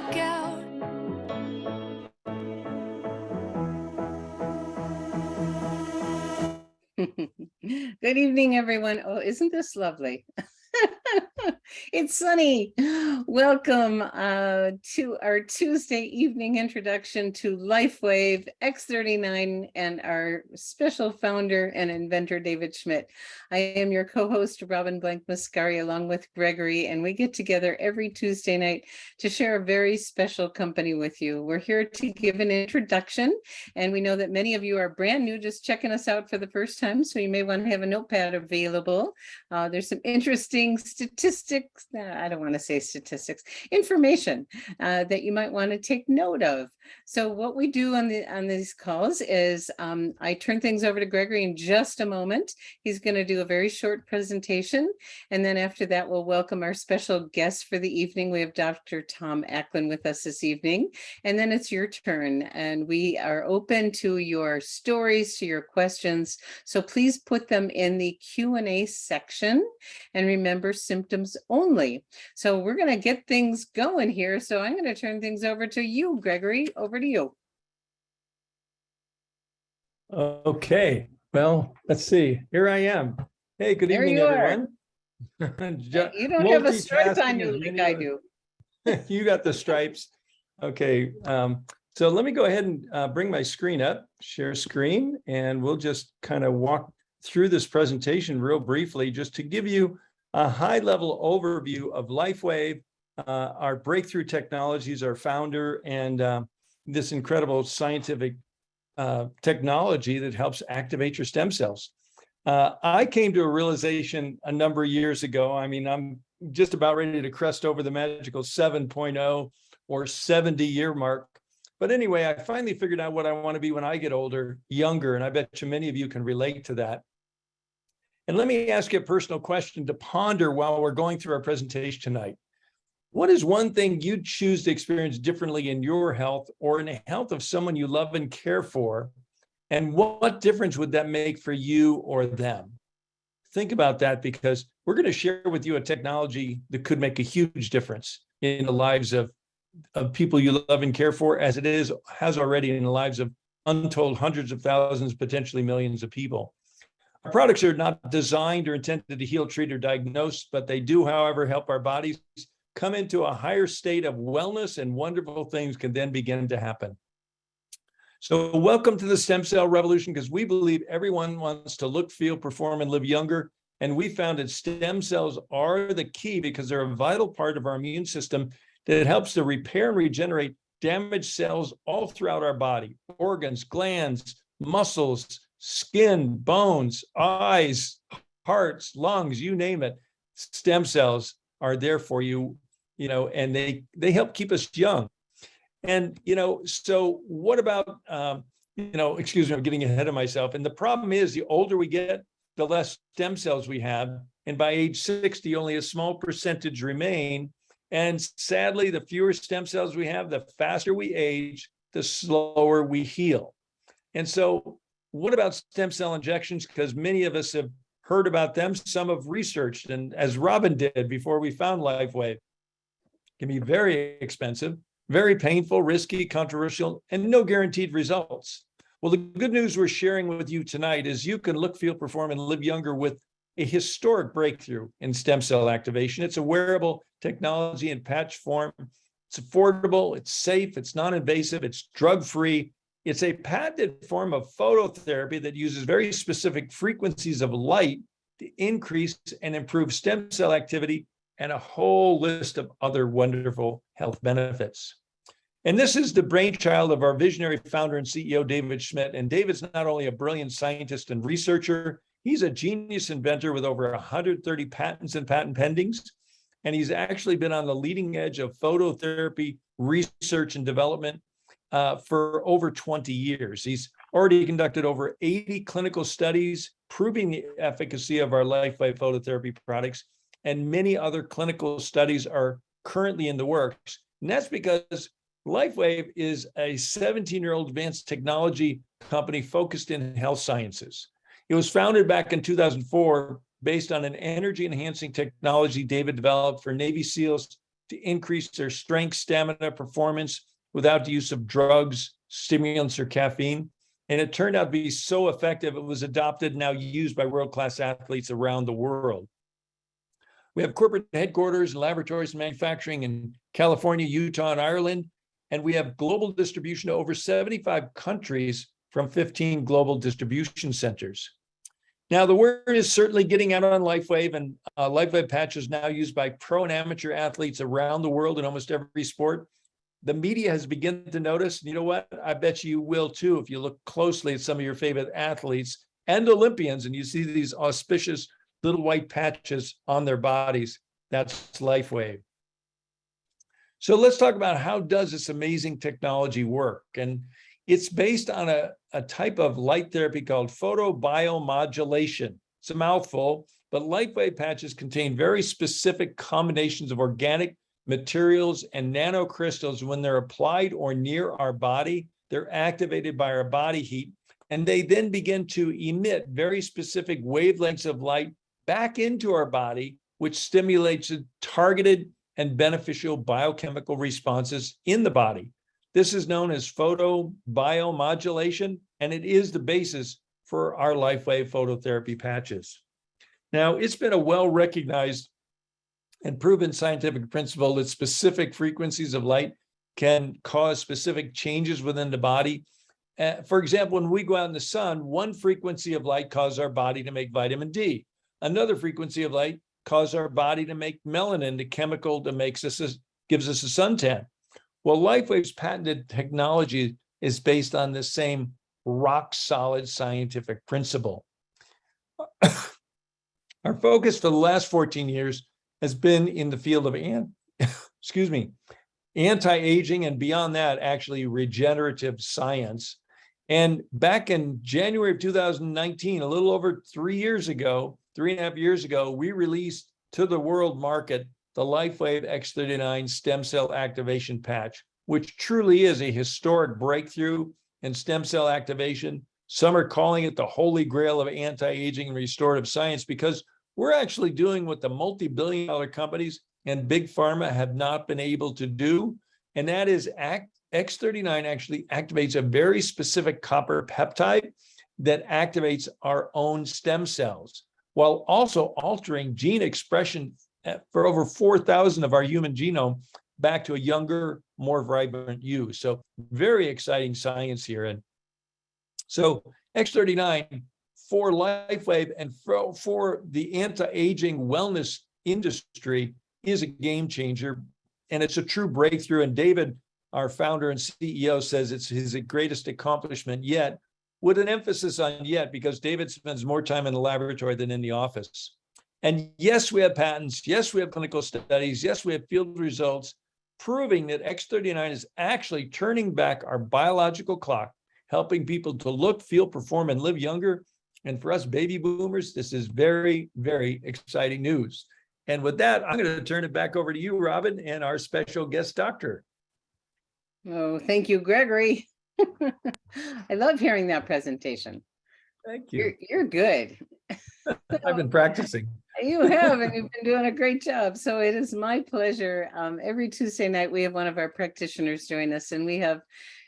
blackout. Good evening, everyone. Oh, isn't this lovely? It's sunny. Welcome to our Tuesday evening introduction to Lifewave X39 and our special founder and inventor, David Schmidt. I am your co-host, Robin Blank Mascari, along with Gregory, and we get together every Tuesday night to share a very special company with you. We're here to give an introduction, and we know that many of you are brand new, just checking us out for the first time, so you may want to have a notepad available. There's some interesting statistics, I don't want to say statistics, information that you might want to take note of. So what we do on these calls is I turn things over to Gregory in just a moment. He's going to do a very short presentation, and then after that we'll welcome our special guest for the evening. We have Dr. Tom Acklin with us this evening, and then it's your turn, and we are open to your stories, to your questions, so please put them in the Q&A section, and remember, symptoms only. So we're going to get things going here, so I'm going to turn things over to you, Gregory. Over to you. Okay, well, let's see. Here I am. Hey, good evening, everyone. You don't have a stripe on you like I do. You got the stripes. Okay, so let me go ahead and bring my screen up, share screen, and we'll just kind of walk through this presentation real briefly, just to give you a high-level overview of Lifewave, our breakthrough technologies, our founder, and this incredible scientific technology that helps activate your stem cells. I came to a realization a number of years ago. I mean, I'm just about ready to crest over the magical 7.0 or 70-year mark. But anyway, I finally figured out what I want to be when I get older, younger, and I bet you many of you can relate to that. And let me ask you a personal question to ponder while we're going through our presentation tonight. What is one thing you'd choose to experience differently in your health or in the health of someone you love and care for? And what difference would that make for you or them? Think about that, because we're going to share with you a technology that could make a huge difference in the lives of people you love and care for, as it has already in the lives of untold hundreds of thousands, potentially millions of people. Our products are not designed or intended to heal, treat, or diagnose, but they do, however, help our bodies come into a higher state of wellness, and wonderful things can then begin to happen. So welcome to the stem cell revolution, because we believe everyone wants to look, feel, perform, and live younger. And we found that stem cells are the key, because they're a vital part of our immune system that helps to repair and regenerate damaged cells all throughout our body: organs, glands, muscles, skin, bones, eyes, hearts, lungs, you name it. Stem cells are there for you, and they help keep us young. And, so what about, excuse me, I'm getting ahead of myself. And the problem is, the older we get, the less stem cells we have. And by age 60, only a small percentage remain. And sadly, the fewer stem cells we have, the faster we age, the slower we heal. And so what about stem cell injections? Because many of us have heard about them. Some have researched, and as Robin did before we found Lifewave, can be very expensive, very painful, risky, controversial, and no guaranteed results. Well, the good news we're sharing with you tonight is you can look, feel, perform, and live younger with a historic breakthrough in stem cell activation. It's a wearable technology in patch form. It's affordable, it's safe, it's non-invasive, it's drug-free. It's a patented form of phototherapy that uses very specific frequencies of light to increase and improve stem cell activity, and a whole list of other wonderful health benefits. And this is the brainchild of our visionary founder and CEO, David Schmidt. And David's not only a brilliant scientist and researcher, he's a genius inventor with over 130 patents and patent pendings. And he's actually been on the leading edge of phototherapy research and development for over 20 years. He's already conducted over 80 clinical studies proving the efficacy of our Lifewave phototherapy products, and many other clinical studies are currently in the works. And that's because Lifewave is a 17-year-old advanced technology company focused in health sciences. It was founded back in 2004 based on an energy-enhancing technology David developed for Navy SEALs to increase their strength, stamina, performance without the use of drugs, stimulants, or caffeine. And it turned out to be so effective, it was adopted and now used by world-class athletes around the world. We have corporate headquarters and laboratories and manufacturing in California, Utah, and Ireland. And we have global distribution to over 75 countries from 15 global distribution centers. Now, the word is certainly getting out on Lifewave, and Lifewave patch is now used by pro and amateur athletes around the world in almost every sport. The media has begun to notice, and you know what? I bet you will too if you look closely at some of your favorite athletes and Olympians, and you see these auspicious little white patches on their bodies. That's Lifewave. So let's talk about how does this amazing technology work? And it's based on a type of light therapy called photobiomodulation. It's a mouthful, but Lifewave patches contain very specific combinations of organic materials and nanocrystals. When they're applied or near our body, they're activated by our body heat, and they then begin to emit very specific wavelengths of light back into our body, which stimulates targeted and beneficial biochemical responses in the body. This is known as photobiomodulation, and it is the basis for our Lifewave phototherapy patches. Now, it's been a well-recognized and proven scientific principle that specific frequencies of light can cause specific changes within the body. For example, when we go out in the sun, one frequency of light causes our body to make vitamin D. Another frequency of light causes our body to make melanin, the chemical that gives us a suntan. Well, Lifewave's patented technology is based on the same rock-solid scientific principle. Our focus for the last 14 years has been in the field of anti-aging, and beyond that, actually regenerative science. And back in January of 2019, a little over 3.5 years ago, we released to the world market the Lifewave X39 stem cell activation patch, which truly is a historic breakthrough in stem cell activation. Some are calling it the holy grail of anti-aging and restorative science, because we're actually doing what the multi-billion-dollar companies and big pharma have not been able to do. And that is X39 actually activates a very specific copper peptide that activates our own stem cells, while also altering gene expression for over 4,000 of our human genome back to a younger, more vibrant you. So very exciting science here. And so X39 for Lifewave and for the anti-aging wellness industry is a game changer, and it's a true breakthrough. And David, our founder and CEO, says it's his greatest accomplishment yet, with an emphasis on yet, because David spends more time in the laboratory than in the office. And yes, we have patents. Yes, we have clinical studies. Yes, we have field results proving that X39 is actually turning back our biological clock, helping people to look, feel, perform, and live younger. And for us baby boomers, this is very, very exciting news. And with that, I'm going to turn it back over to you, Robin, and our special guest doctor. Oh, thank you, Gregory. I love hearing that presentation. Thank you. You're good. I've been practicing. You have, and you've been doing a great job. So it is my pleasure. Every Tuesday night, we have one of our practitioners join us, and we have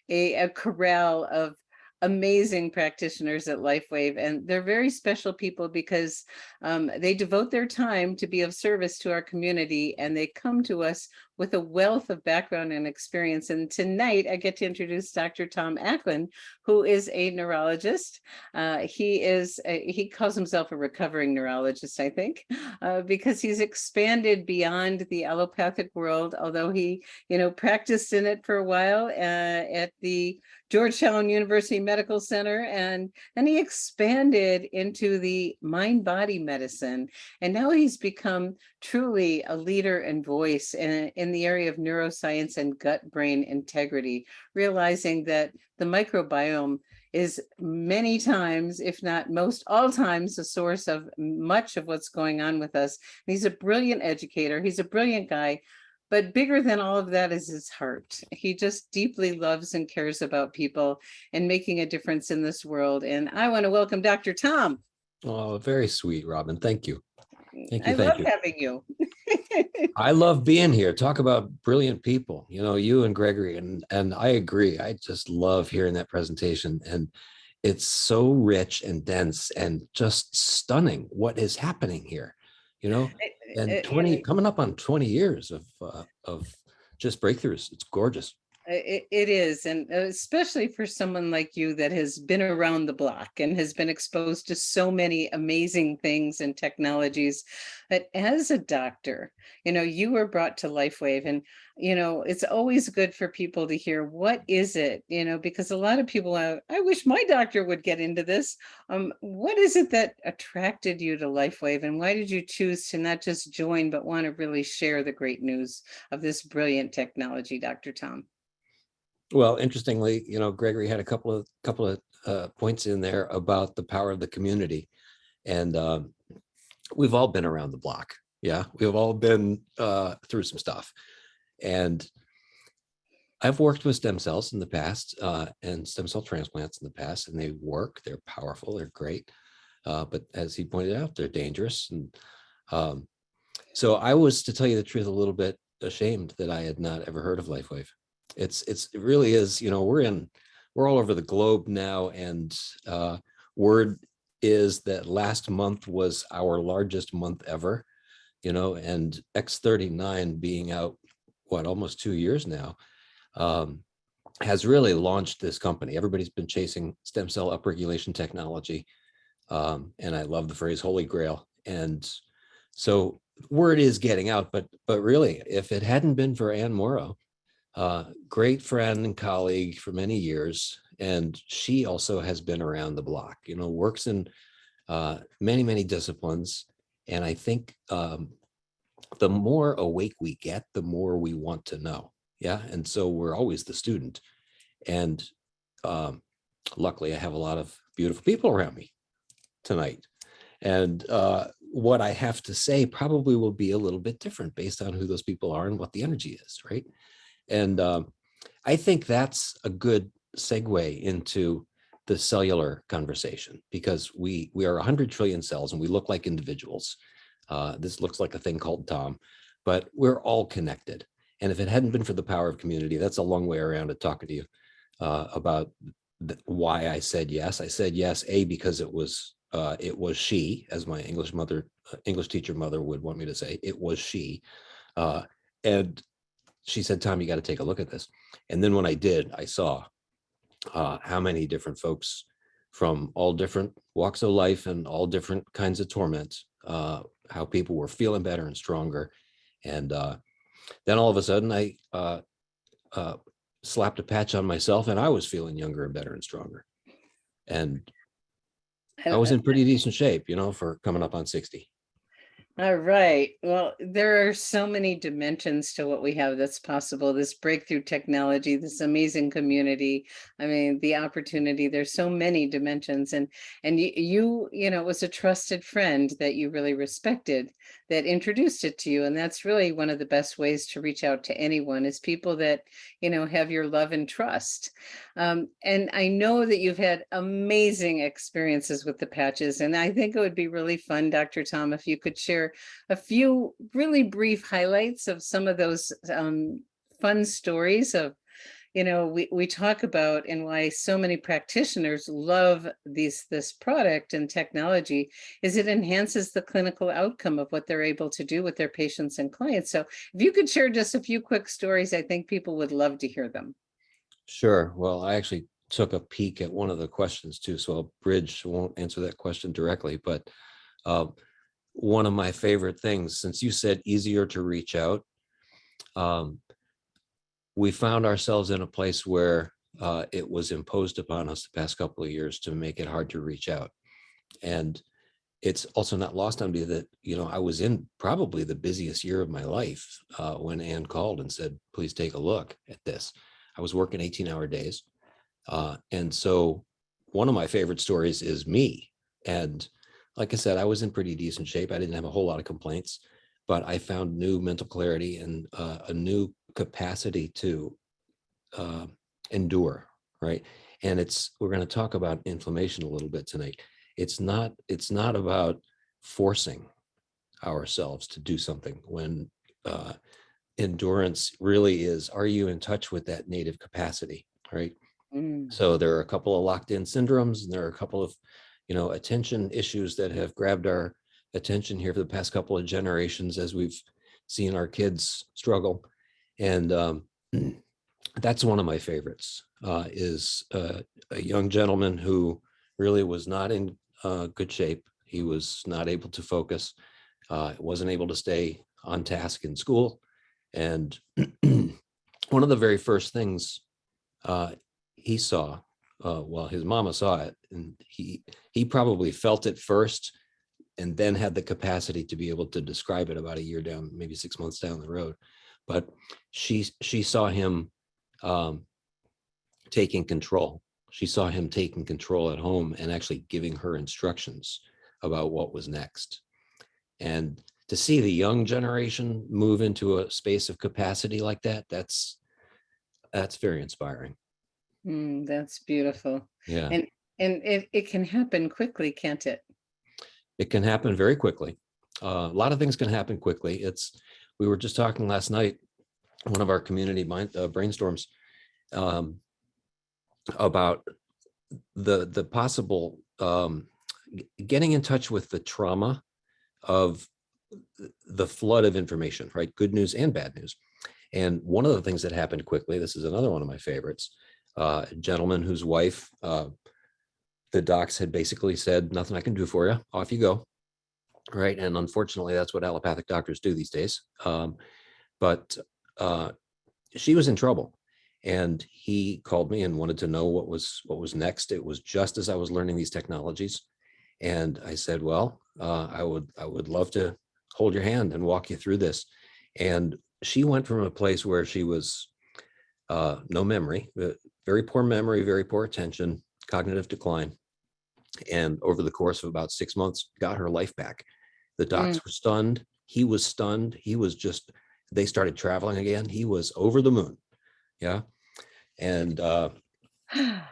a corral of amazing practitioners at Lifewave, and they're very special people because they devote their time to be of service to our community, and they come to us with a wealth of background and experience. And tonight I get to introduce Dr. Tom Acklin, who is a neurologist. He calls himself a recovering neurologist, I think, because he's expanded beyond the allopathic world, although he, practiced in it for a while at the Georgetown University Medical Center, and then he expanded into the mind-body medicine, and now he's become truly a leader and voice in the area of neuroscience and gut-brain integrity, realizing that the microbiome is many times, if not most all times, the source of much of what's going on with us. And he's a brilliant educator. He's a brilliant guy. But bigger than all of that is his heart. He just deeply loves and cares about people and making a difference in this world. And I want to welcome Dr. Tom. Oh, very sweet, Robin. Thank you. Thank I you. Thank love you. having you. I love being here. Talk about brilliant people, you and Gregory, and I agree. I just love hearing that presentation, and it's so rich and dense and just stunning what is happening here, and coming up on 20 years of just breakthroughs. It's gorgeous. It is, and especially for someone like you that has been around the block and has been exposed to so many amazing things and technologies. But as a doctor, you were brought to Lifewave, and it's always good for people to hear what is it, because a lot of people, I wish my doctor would get into this. What is it that attracted you to Lifewave, and why did you choose to not just join, but want to really share the great news of this brilliant technology, Dr. Tom? Well, interestingly, Gregory had a couple of points in there about the power of the community, and we've all been around the block. Yeah, we've all been through some stuff, and I've worked with stem cells in the past and stem cell transplants in the past, and they work. They're powerful. They're great, but as he pointed out, they're dangerous. And so I was, to tell you the truth, a little bit ashamed that I had not ever heard of Lifewave. It really is, we're all over the globe now, and word is that last month was our largest month ever, and X39 being out, almost 2 years now, has really launched this company. Everybody's been chasing stem cell upregulation technology, and I love the phrase Holy Grail. And so word is getting out, but really, if it hadn't been for Ann Morrow, great friend and colleague for many years, and she also has been around the block, works in many, many disciplines. And I think the more awake we get, the more we want to know. Yeah. And so we're always the student. And luckily, I have a lot of beautiful people around me tonight. And what I have to say probably will be a little bit different based on who those people are and what the energy is, right? And I think that's a good segue into the cellular conversation, because we are 100 trillion cells and we look like individuals. This looks like a thing called Tom, but we're all connected. And if it hadn't been for the power of community, that's a long way around to talking to you about why I said yes. I said yes, because it was she, as my English teacher mother would want me to say. It was she, and she said, Tom, you got to take a look at this. And then when I did, I saw how many different folks from all different walks of life and all different kinds of torment, how people were feeling better and stronger. And then all of a sudden I slapped a patch on myself, and I was feeling younger and better and stronger. And I was in pretty decent shape, for coming up on 60. All right. Well, there are so many dimensions to what we have that's possible. This breakthrough technology, this amazing community. I mean, the opportunity. There's so many dimensions, and you was a trusted friend that you really respected that introduced it to you, and that's really one of the best ways to reach out to anyone, is people that have your love and trust. And I know that you've had amazing experiences with the patches, and I think it would be really fun, Dr. Tom, if you could share a few really brief highlights of some of those fun stories of, we talk about, and why so many practitioners love this product and technology is it enhances the clinical outcome of what they're able to do with their patients and clients. So if you could share just a few quick stories, I think people would love to hear them. Sure. Well, I actually took a peek at one of the questions too, so I'll won't answer that question directly, but one of my favorite things, since you said easier to reach out, we found ourselves in a place where it was imposed upon us the past couple of years to make it hard to reach out. And it's also not lost on me that, I was in probably the busiest year of my life when Ann called and said, please take a look at this. I was working 18-hour days. And so one of my favorite stories is me. And like I said, I was in pretty decent shape. I didn't have a whole lot of complaints, but I found new mental clarity and a new capacity to endure, right? And we're going to talk about inflammation a little bit tonight. It's not about forcing. ourselves to do something when endurance really is, are you in touch with that native capacity, right? Mm. So there are a couple of locked in syndromes, and there are a couple of, attention issues that have grabbed our attention here for the past couple of generations as we've seen our kids struggle. And that's one of my favorites, is a young gentleman who really was not in good shape. He was not able to focus, wasn't able to stay on task in school. And one of the very first things he saw, well, his mama saw it, and he probably felt it first and then had the capacity to be able to describe it about a year down, maybe 6 months down the road. But she saw him taking control. She saw him taking control at home and actually giving her instructions about what was next. And to see the young generation move into a space of capacity like that, that's very inspiring. That's beautiful. Yeah. And it can happen quickly, can't it? It can happen very quickly. A lot of things can happen quickly. We were just talking last night, one of our community brainstorms, about the possible getting in touch with the trauma of the flood of information, right? Good news and bad news. And one of the things that happened quickly, this is another one of my favorites, a gentleman whose wife, the docs had basically said, nothing I can do for you, off you go, right? And unfortunately, that's what allopathic doctors do these days. But she was in trouble, and he called me and wanted to know what was next. It was just as I was learning these technologies, and I said, well, I would love to hold your hand and walk you through this. And she went from a place where she was no memory, very poor memory, very poor attention, cognitive decline, and over the course of about 6 months, got her life back. The docs were stunned. He was stunned. He was just, they started traveling again. He was over the moon. Yeah. And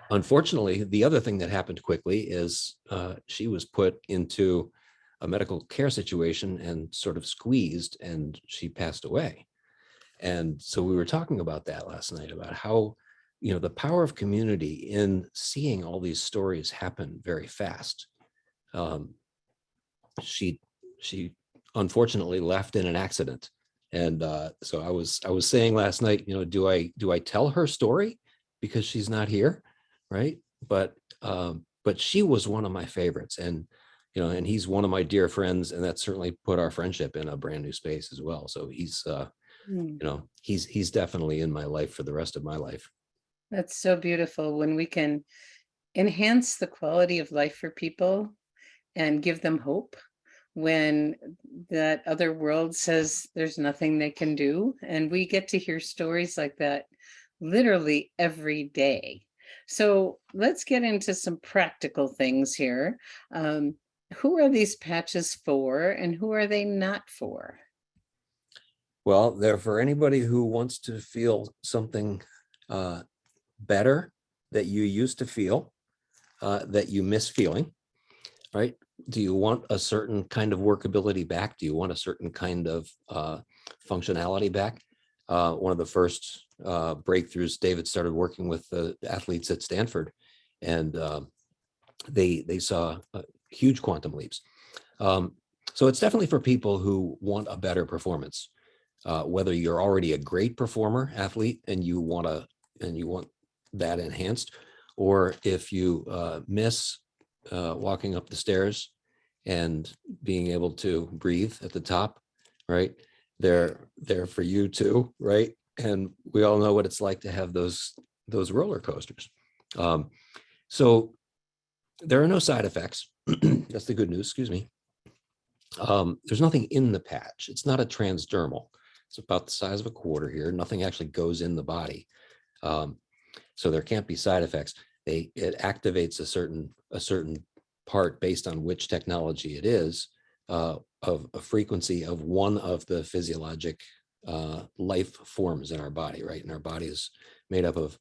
unfortunately, the other thing that happened quickly is she was put into a medical care situation and sort of squeezed, and she passed away. And so we were talking about that last night, about how, the power of community in seeing all these stories happen very fast. She unfortunately left in an accident. And so I was saying last night, do I tell her story because she's not here, right? But she was one of my favorites, and and he's one of my dear friends, and that certainly put our friendship in a brand new space as well. So he's he's definitely in my life for the rest of my life. That's so beautiful when we can enhance the quality of life for people and give them hope when that other world says there's nothing they can do. And we get to hear stories like that literally every day. So let's get into some practical things here. Who are these patches for, and who are they not for? Well, they're for anybody who wants to feel something better that you used to feel, that you miss feeling, right? Do you want a certain kind of workability back? Do you want a certain kind of functionality back? One of the first breakthroughs, David started working with the athletes at Stanford, and they saw huge quantum leaps. So it's definitely for people who want a better performance, whether you're already a great performer athlete and you want that enhanced, or if you miss walking up the stairs and being able to breathe at the top, right? They're for you too, right? And we all know what it's like to have those roller coasters. So there are no side effects. That's the good news. Excuse me. There's nothing in the patch. It's not a transdermal. It's about the size of a quarter here. Nothing actually goes in the body. So there can't be side effects. It activates a certain part based on which technology it is, of a frequency of one of the physiologic life forms in our body, right? And our body is made up of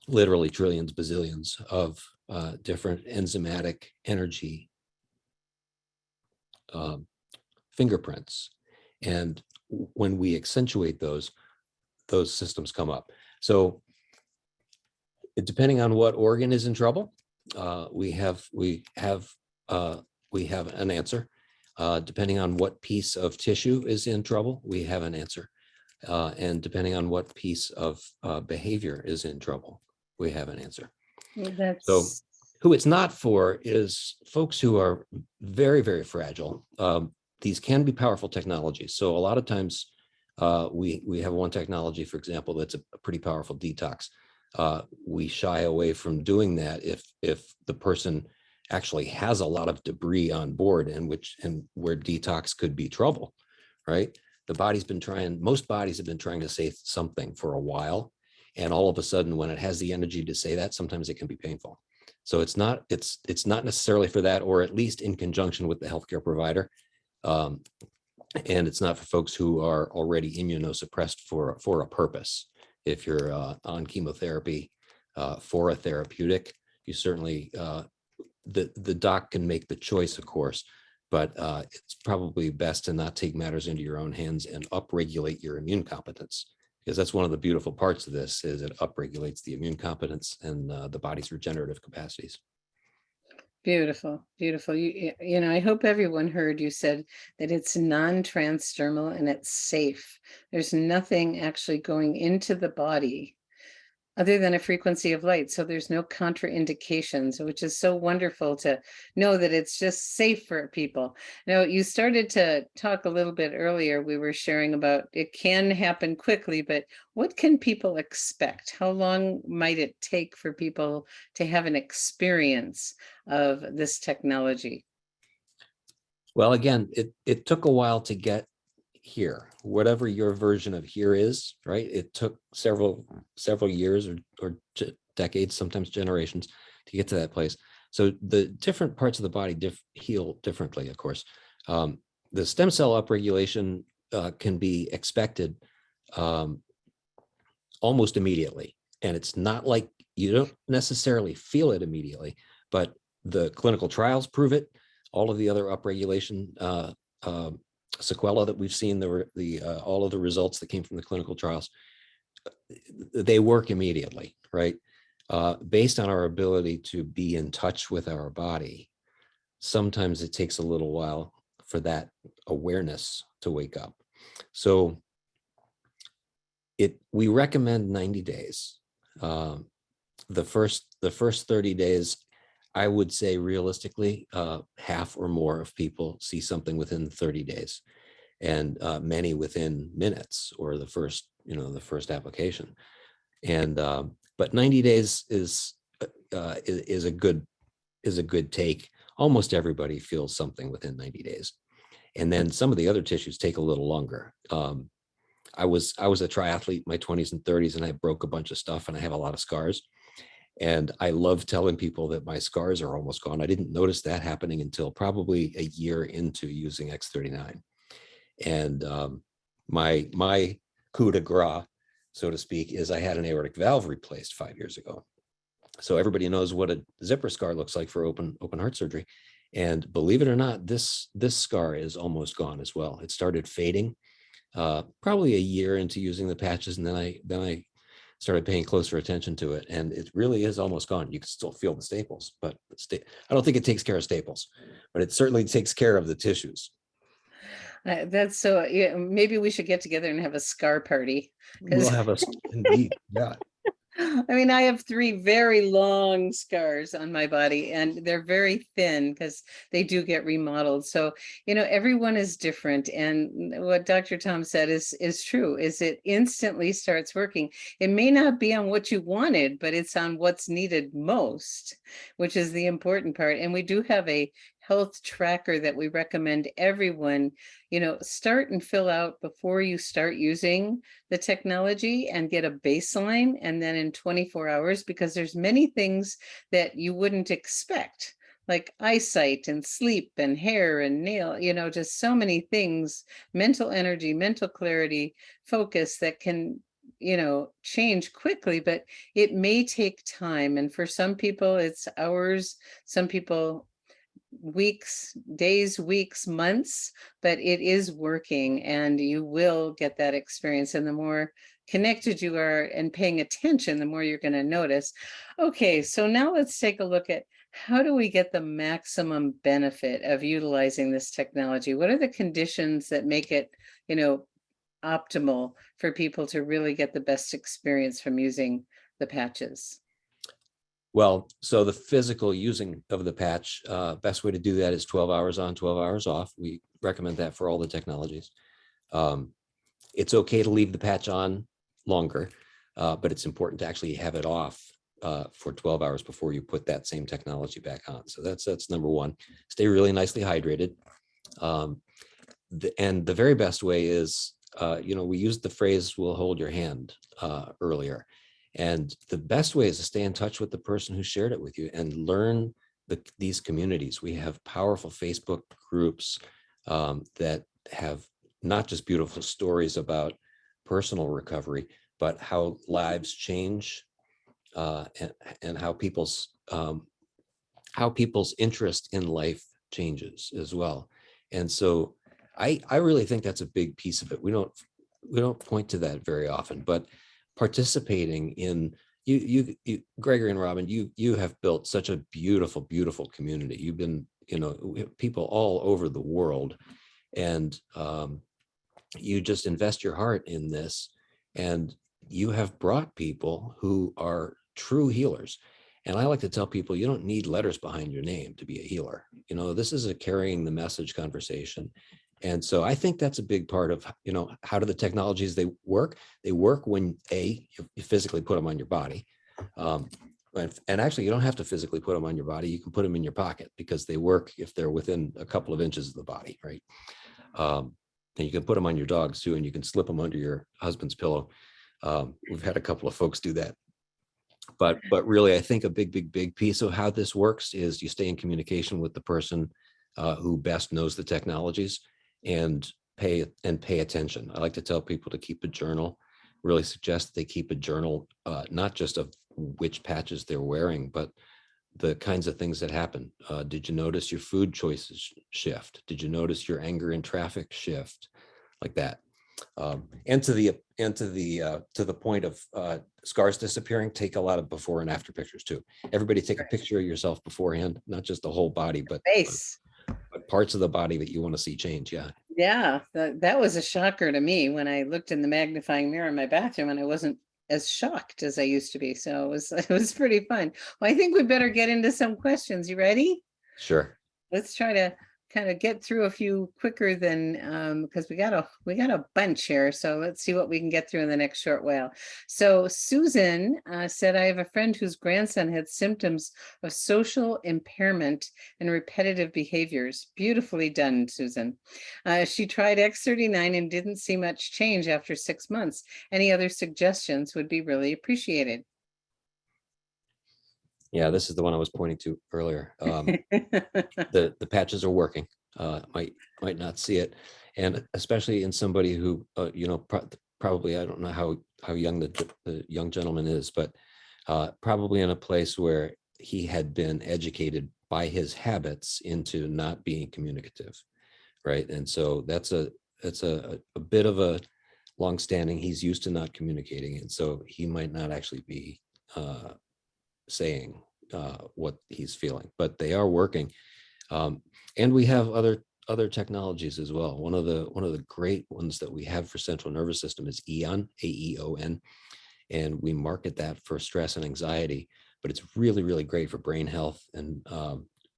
literally trillions, bazillions of different enzymatic energy fingerprints. And when we accentuate those systems come up. So depending on what organ is in trouble, we have an answer. Depending on what piece of tissue is in trouble, we have an answer. And depending on what piece of behavior is in trouble, we have an answer. So who it's not for is folks who are very, very fragile. These can be powerful technologies. So a lot of times we have one technology, for example, that's a pretty powerful detox. We shy away from doing that if the person actually has a lot of debris on board and where detox could be trouble, right? Most bodies have been trying to say something for a while. And all of a sudden, when it has the energy to say that, sometimes it can be painful. So it's not necessarily for that, or at least in conjunction with the healthcare provider. And it's not for folks who are already immunosuppressed for a purpose. If you're on chemotherapy for a therapeutic, you certainly, the doc can make the choice, of course, but it's probably best to not take matters into your own hands and upregulate your immune competence, because that's one of the beautiful parts of this, is it upregulates the immune competence and the body's regenerative capacities. Beautiful, beautiful. You know, I hope everyone heard you said that it's non-transdermal and it's safe. There's nothing actually going into the body other than a frequency of light. So there's no contraindications, which is so wonderful to know that it's just safe for people. Now, you started to talk a little bit earlier. We were sharing about it can happen quickly, but what can people expect? How long might it take for people to have an experience of this technology? Well, again, it took a while to get here, whatever your version of here is, right? It took several years or decades, sometimes generations, to get to that place. So the different parts of the body heal differently, of course. The stem cell upregulation can be expected almost immediately. And it's not like you don't necessarily feel it immediately, but the clinical trials prove it. All of the other upregulation sequela that we've seen, all of the results that came from the clinical trials, they work immediately, right? Based on our ability to be in touch with our body, sometimes it takes a little while for that awareness to wake up. So we recommend 90 days. The first 30 days, I would say realistically, half or more of people see something within 30 days, and many within minutes or the first application. And but 90 days is a good take. Almost everybody feels something within 90 days, and then some of the other tissues take a little longer. I was a triathlete in my 20s and 30s, and I broke a bunch of stuff, and I have a lot of scars. And I love telling people that my scars are almost gone. I didn't notice that happening until probably a year into using X39. And my coup de grace, so to speak, is I had an aortic valve replaced 5 years ago. So everybody knows what a zipper scar looks like for open heart surgery. And believe it or not, this scar is almost gone as well. It started fading probably a year into using the patches, and then I started paying closer attention to it, and it really is almost gone. You can still feel the staples, but I don't think it takes care of staples, but it certainly takes care of the tissues. That's so, yeah, maybe we should get together and have a scar party. We'll have a, indeed, yeah. I mean, I have 3 very long scars on my body, and they're very thin because they do get remodeled. So, everyone is different. And what Dr. Tom said is true, is it instantly starts working. It may not be on what you wanted, but it's on what's needed most, which is the important part. And we do have a health tracker that we recommend everyone, start and fill out before you start using the technology, and get a baseline, and then in 24 hours, because there's many things that you wouldn't expect, like eyesight and sleep and hair and nail, just so many things, mental energy, mental clarity, focus that can change quickly, but it may take time. And for some people it's hours, some people weeks, days, weeks, months, but it is working and you will get that experience. And the more connected you are and paying attention, the more you're going to notice. Okay, so now let's take a look at how do we get the maximum benefit of utilizing this technology? What are the conditions that make it, optimal for people to really get the best experience from using the patches? Well, so the physical using of the patch, best way to do that is 12 hours on, 12 hours off. We recommend that for all the technologies. It's okay to leave the patch on longer, but it's important to actually have it off for 12 hours before you put that same technology back on. So that's number one. Stay really nicely hydrated. And the very best way is, we used the phrase, "we'll hold your hand" earlier. And the best way is to stay in touch with the person who shared it with you and learn these communities. We have powerful Facebook groups that have not just beautiful stories about personal recovery, but how lives change and how people's interest in life changes as well. And so I really think that's a big piece of it. We don't point to that very often, but participating in you Gregory and Robin, you have built such a beautiful, beautiful community. You've been, people all over the world, and you just invest your heart in this, and you have brought people who are true healers. And I like to tell people, you don't need letters behind your name to be a healer. This is a carrying the message conversation. And so I think that's a big part of, how do the technologies they work? They work when you physically put them on your body. And actually, you don't have to physically put them on your body. You can put them in your pocket because they work if they're within a couple of inches of the body, right? And you can put them on your dogs too, and you can slip them under your husband's pillow. We've had a couple of folks do that. But really, I think a big piece of how this works is you stay in communication with the person who best knows the technologies, and pay attention. I like to tell people to keep a journal. Really suggest they keep a journal, not just of which patches they're wearing, but the kinds of things that happen. Did you notice your food choices shift? Did you notice your anger in traffic shift? Like that. And to the point of scars disappearing, take a lot of before and after pictures too. Everybody take a picture of yourself beforehand, not just the whole body, but Face. But parts of the body that you want to see change. Yeah. Yeah, that was a shocker to me when I looked in the magnifying mirror in my bathroom, and I wasn't as shocked as I used to be. So it was pretty fun. Well, I think we better get into some questions. You ready? Sure. Let's try to kind of get through a few quicker than because we got a bunch here. So let's see what we can get through in the next short while. So Susan said, I have a friend whose grandson had symptoms of social impairment and repetitive behaviors. Beautifully done, Susan. She tried X39 and didn't see much change after 6 months. Any other suggestions would be really appreciated. Yeah, this is the one I was pointing to earlier. The patches are working. Might not see it, and especially in somebody who probably, I don't know how young the young gentleman is, but probably in a place where he had been educated by his habits into not being communicative, right? And so that's a bit of a long-standing. He's used to not communicating, and so he might not actually be saying what he's feeling, but they are working. And we have other technologies as well. One of the great ones that we have for central nervous system is AEON, AEON, and we market that for stress and anxiety, but it's really, really great for brain health and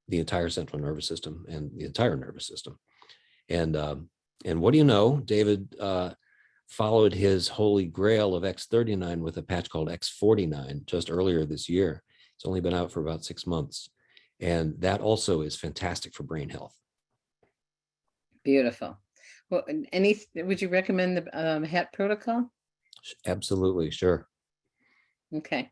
the entire central nervous system and the entire nervous system. And what do you know, David followed his holy grail of X39 with a patch called X49 just earlier this year. It's only been out for about 6 months. And that also is fantastic for brain health. Beautiful. Well, would you recommend the HAT protocol? Absolutely, sure. Okay.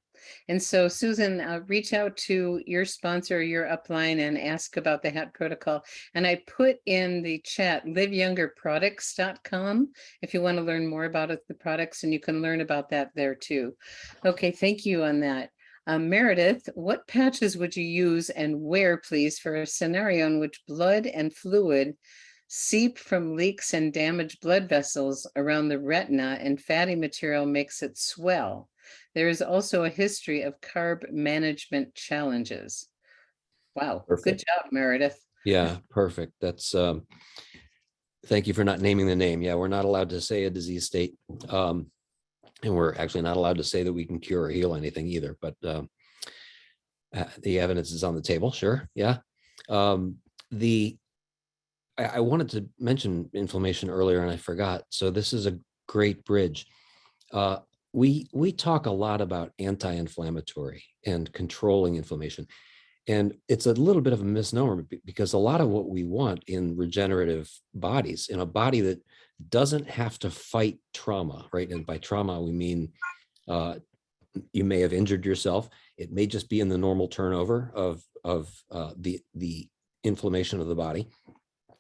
And so Susan, reach out to your sponsor, your upline, and ask about the HAT protocol. And I put in the chat liveyoungerproducts.com if you want to learn more about the products, and you can learn about that there too. Okay, thank you on that. Meredith, what patches would you use and where, please, for a scenario in which blood and fluid seep from leaks and damaged blood vessels around the retina and fatty material makes it swell? There is also a history of carb management challenges. Wow, good Perfect. job, Meredith. Yeah, perfect. That's thank you for not naming the name. Yeah, we're not allowed to say a disease state. And we're actually not allowed to say that we can cure or heal anything either, but the evidence is on the table. Sure. Yeah. I wanted to mention inflammation earlier and I forgot. So this is a great bridge. We talk a lot about anti-inflammatory and controlling inflammation. And it's a little bit of a misnomer because a lot of what we want in regenerative bodies, in a body that doesn't have to fight trauma, right? And by trauma, we mean you may have injured yourself. It may just be in the normal turnover of the inflammation of the body,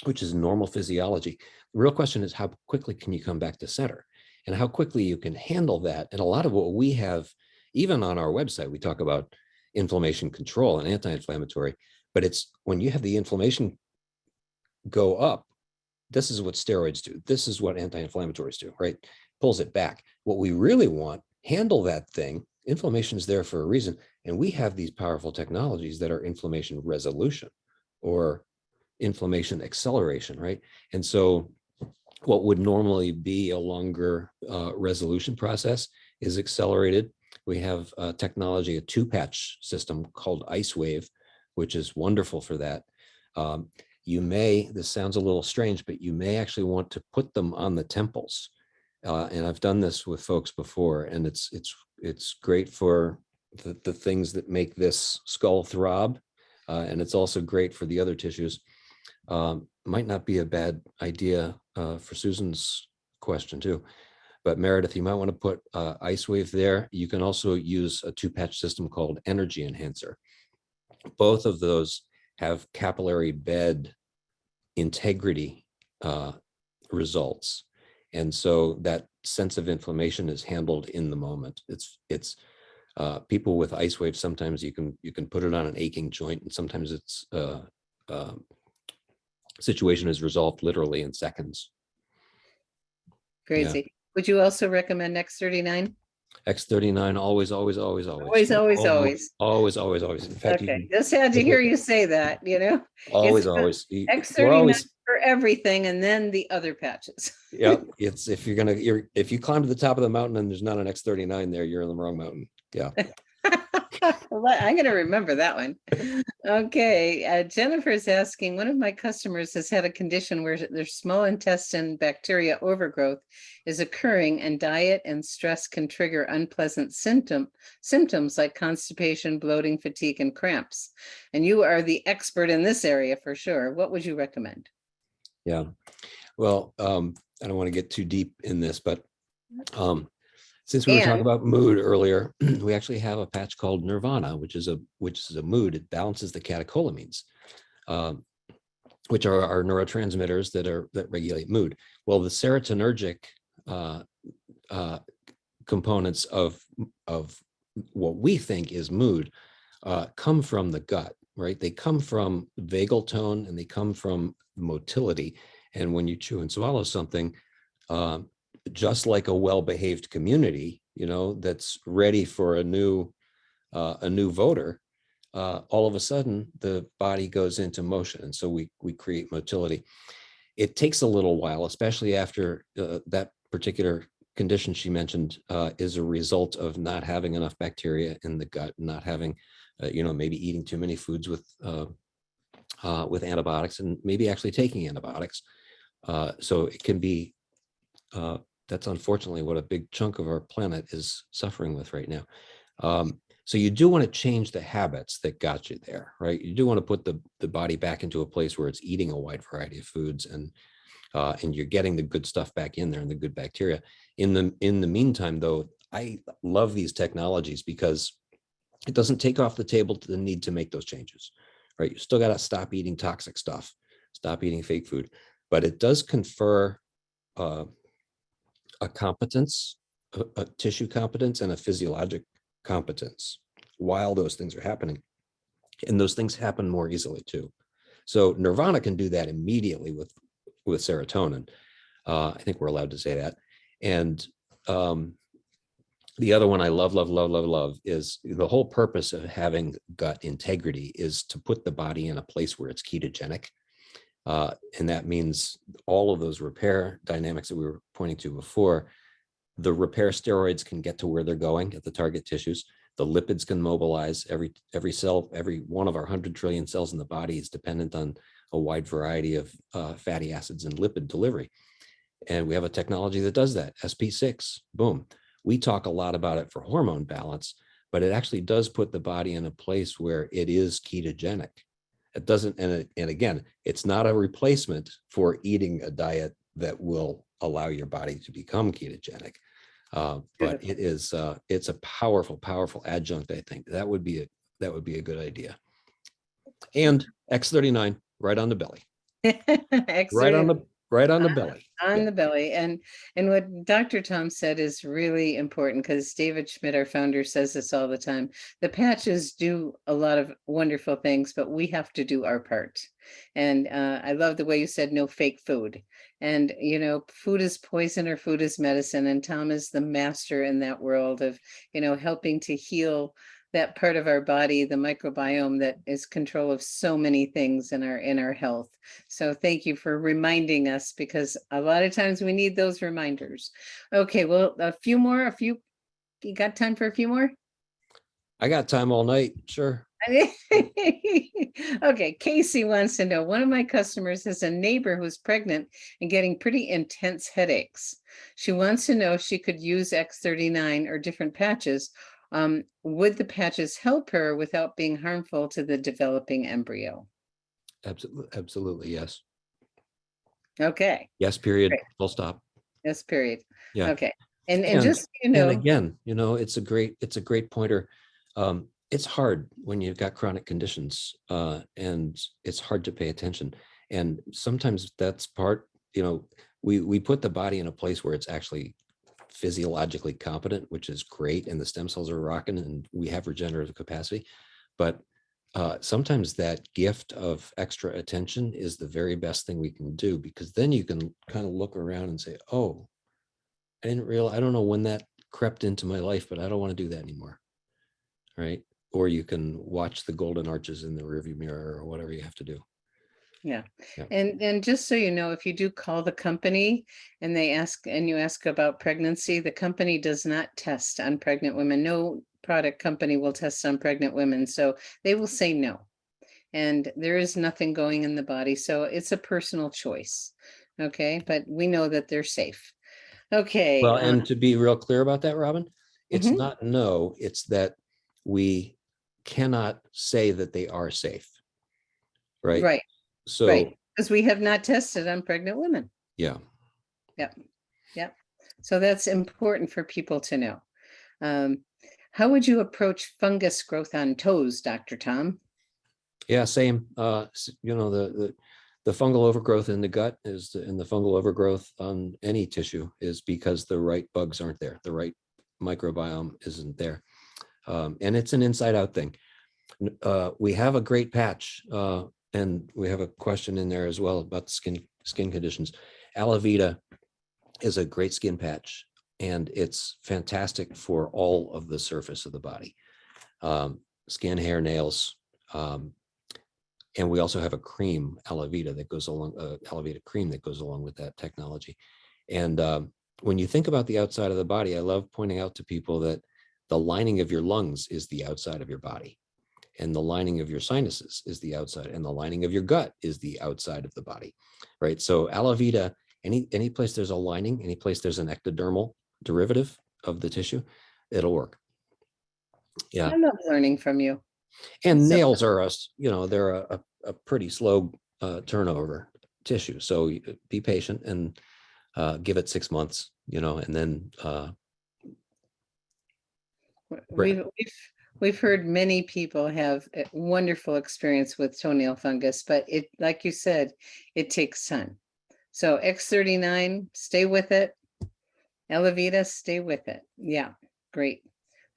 which is normal physiology. The real question is how quickly can you come back to center and how quickly you can handle that. And a lot of what we have, even on our website, we talk about inflammation control and anti-inflammatory, but it's when you have the inflammation go up, this is what steroids do. This is what anti-inflammatories do, right? Pulls it back. What we really want, handle that thing. Inflammation is there for a reason. And we have these powerful technologies that are inflammation resolution or inflammation acceleration, right? And so what would normally be a longer resolution process is accelerated. We have technology, a 2-patch system called Icewave, which is wonderful for that. You may, this sounds a little strange, but you may actually want to put them on the temples. And I've done this with folks before, and it's great for the things that make this skull throb. And it's also great for the other tissues. Might not be a bad idea for Susan's question too. But Meredith, you might want to put Icewave there. You can also use a 2-patch system called Energy Enhancer. Both of those have capillary bed integrity results. And so that sense of inflammation is handled in the moment. It's people with Icewave, sometimes you can put it on an aching joint, and sometimes it's situation is resolved literally in seconds. Crazy. Yeah. Would you also recommend X39? X39, always. Always. In fact, okay, just had to hear you say that, you know. Always. X39 for everything, and then the other patches. Yeah, it's if you climb to the top of the mountain and there's not an X39 there, you're in the wrong mountain. Yeah. Well, I'm going to remember that one. Okay. Jennifer's asking, one of my customers has had a condition where their small intestine bacteria overgrowth is occurring, and diet and stress can trigger unpleasant symptoms like constipation, bloating, fatigue, and cramps. And you are the expert in this area for sure. What would you recommend? Yeah. Well, I don't want to get too deep in this, but since we were talking about mood earlier, we actually have a patch called Nirvana, which is a mood. It balances the catecholamines, which are our neurotransmitters that regulate mood. Well, the serotonergic components of what we think is mood come from the gut, right? They come from vagal tone and they come from motility. And when you chew and swallow something, just like a well-behaved community, you know, that's ready for a new voter, all of a sudden the body goes into motion, and so we create motility. It takes a little while, especially after that particular condition she mentioned is a result of not having enough bacteria in the gut, not having, maybe eating too many foods with antibiotics, and maybe actually taking antibiotics. So it can be. That's unfortunately what a big chunk of our planet is suffering with right now. So you do want to change the habits that got you there, right? You do want to put the body back into a place where it's eating a wide variety of foods, and you're getting the good stuff back in there and the good bacteria. In the meantime, though, I love these technologies because it doesn't take off the table the need to make those changes, right? You still got to stop eating toxic stuff, stop eating fake food, but it does confer a competence, a tissue competence, and a physiologic competence while those things are happening. And those things happen more easily too. So Nirvana can do that immediately with serotonin. I think we're allowed to say that. And the other one I love is the whole purpose of having gut integrity is to put the body in a place where it's ketogenic. And that means all of those repair dynamics that we were pointing to before, the repair steroids can get to where they're going at the target tissues. The lipids can mobilize. Every cell, every one of our 100 trillion cells in the body is dependent on a wide variety of fatty acids and lipid delivery. And we have a technology that does that, SP6, boom. We talk a lot about it for hormone balance, but it actually does put the body in a place where it is ketogenic. It doesn't, and again, it's not a replacement for eating a diet that will allow your body to become ketogenic. But it is, it's a powerful adjunct. I think that would be a good idea. And X39 right on the belly, right on the belly. On the belly. And what Dr. Tom said is really important, because David Schmidt, our founder, says this all the time. The patches do a lot of wonderful things, but we have to do our part. And I love the way you said no fake food. And, you know, food is poison or food is medicine. And Tom is the master in that world of, you know, helping to heal that part of our body, the microbiome that is control of so many things in our health. So thank you for reminding us, because a lot of times we need those reminders. Okay, well, you got time for a few more? I got time all night, sure. Okay, Casey wants to know, one of my customers has a neighbor who's pregnant and getting pretty intense headaches. She wants to know if she could use X39 or different patches. Would the patches help her without being harmful to the developing embryo? Absolutely, yes. Okay. Yes, period. Great. Full stop. Yes, period. Yeah. Okay. And just, you know, and again, you know, it's a great pointer. It's hard when you've got chronic conditions, and it's hard to pay attention. And sometimes that's part, you know, we put the body in a place where it's actually physiologically competent, which is great, and the stem cells are rocking and we have regenerative capacity. But sometimes that gift of extra attention is the very best thing we can do, because then you can kind of look around and say, oh, I don't know when that crept into my life, but I don't want to do that anymore. Right? Or you can watch the golden arches in the rearview mirror, or whatever you have to do. Yeah. And just so you know, if you do call the company and you ask about pregnancy, the company does not test on pregnant women. No product company will test on pregnant women. So they will say no. And there is nothing going in the body. So it's a personal choice. Okay. But we know that they're safe. Okay. Well, and to be real clear about that, Robin, it's Mhm. not no, it's that we cannot say that they are safe. Right. Right. So, right. Because we have not tested on pregnant women. yeah. Yep. So that's important for people to know. How would you approach fungus growth on toes, Dr. Tom? Yeah, same. You know, the fungal overgrowth in the gut and the fungal overgrowth on any tissue is because the right bugs aren't there. The right microbiome isn't there. And it's an inside out thing. We have a great patch, and we have a question in there as well about skin conditions. Alavita is a great skin patch, and it's fantastic for all of the surface of the body, skin, hair, nails. And we also have a cream, Alavita, that goes along, Alavita cream that goes along with that technology. And when you think about the outside of the body, I love pointing out to people that the lining of your lungs is the outside of your body, and the lining of your sinuses is the outside, and the lining of your gut is the outside of the body, right? So Alavita, any place there's a lining, any place there's an ectodermal derivative of the tissue, it'll work. Yeah. I love learning from you. And nails are they're a pretty slow turnover tissue. So be patient and give it 6 months, and then we've heard many people have a wonderful experience with toenail fungus, but it, like you said, it takes time. So X39, stay with it. Alavita, stay with it. Yeah, great.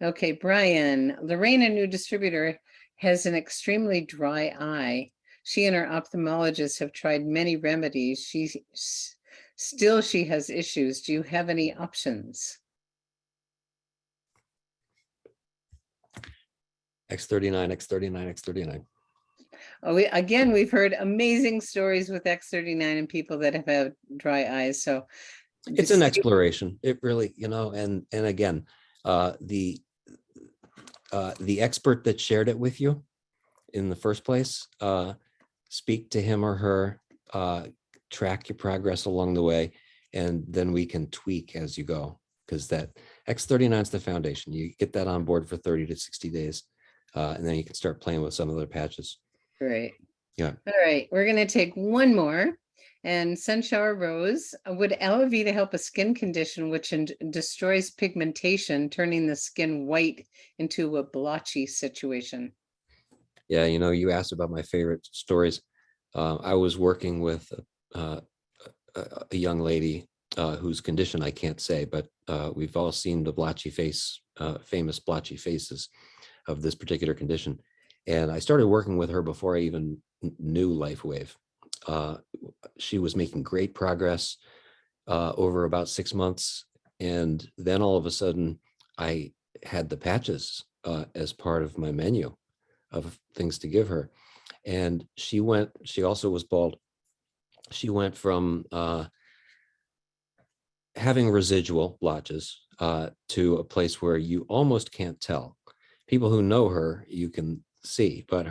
Okay, Brian, Lorraine, a new distributor, has an extremely dry eye. She and her ophthalmologist have tried many remedies. She has issues. Do you have any options? X39, X39, X39. Oh, we've heard amazing stories with X39 and people that have had dry eyes. So It's an exploration. It really, and again, the expert that shared it with you in the first place, speak to him or her, track your progress along the way, and then we can tweak as you go, because that X39 is the foundation. You get that on board for 30 to 60 days, and then you can start playing with some of the patches. Great. Yeah. All right, we're going to take one more. And Sunshine Rose, would aloe vera help a skin condition which destroys pigmentation, turning the skin white into a blotchy situation? Yeah, you asked about my favorite stories. I was working with a young lady whose condition I can't say, but we've all seen the blotchy face, famous blotchy faces of this particular condition. And I started working with her before I even knew Lifewave. She was making great progress over about 6 months. And then all of a sudden I had the patches as part of my menu of things to give her. And she also was bald. She went from having residual blotches to a place where you almost can't tell. People who know her, you can see, but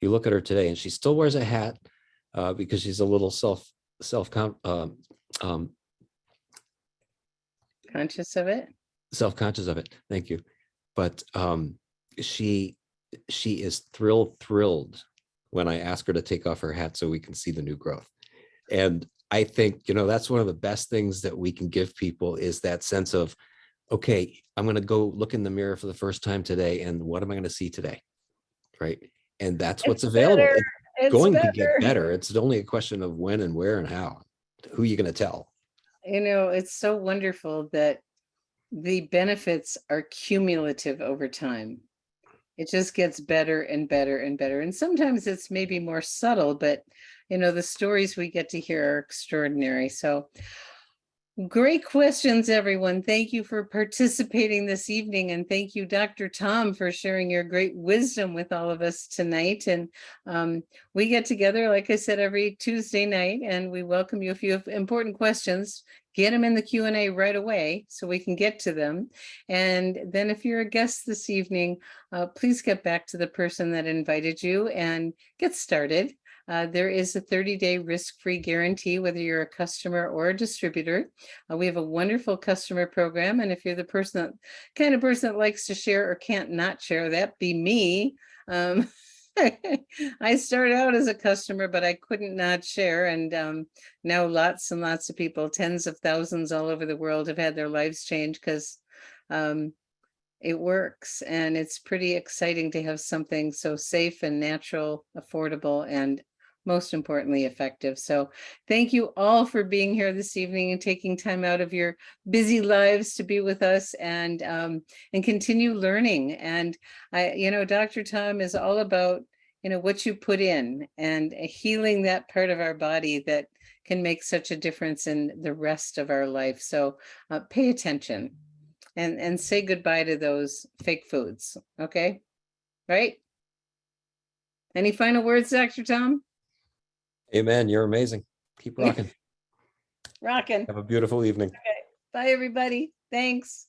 you look at her today and she still wears a hat because she's a little Conscious of it? Self-conscious of it. Thank you. But she is thrilled when I ask her to take off her hat so we can see the new growth. And I think, that's one of the best things that we can give people, is that sense of, okay, I'm going to go look in the mirror for the first time today. And what am I going to see today? Right. And that's what's available. It's going to get better. It's only a question of when and where and how. Who are you going to tell? It's so wonderful that the benefits are cumulative over time. It just gets better and better and better. And sometimes it's maybe more subtle, but the stories we get to hear are extraordinary. So great questions, everyone. Thank you for participating this evening. And thank you, Dr. Tom, for sharing your great wisdom with all of us tonight. And we get together, like I said, every Tuesday night, and we welcome you. If you have important questions, get them in the Q&A right away so we can get to them. And then if you're a guest this evening, please get back to the person that invited you and get started. There is a 30-day risk-free guarantee, whether you're a customer or a distributor. We have a wonderful customer program. And if you're the kind of person that likes to share or can't not share, that be me. I started out as a customer, but I couldn't not share. And now lots and lots of people, tens of thousands all over the world, have had their lives changed because it works. And it's pretty exciting to have something so safe and natural, affordable, and most importantly, effective. So thank you all for being here this evening and taking time out of your busy lives to be with us and continue learning. And Dr. Tom is all about, what you put in and healing that part of our body that can make such a difference in the rest of our life. So pay attention and say goodbye to those fake foods. Okay. Right. Any final words, Dr. Tom? Amen. You're amazing. Keep rocking. Rocking. Have a beautiful evening. Okay. Bye, everybody. Thanks.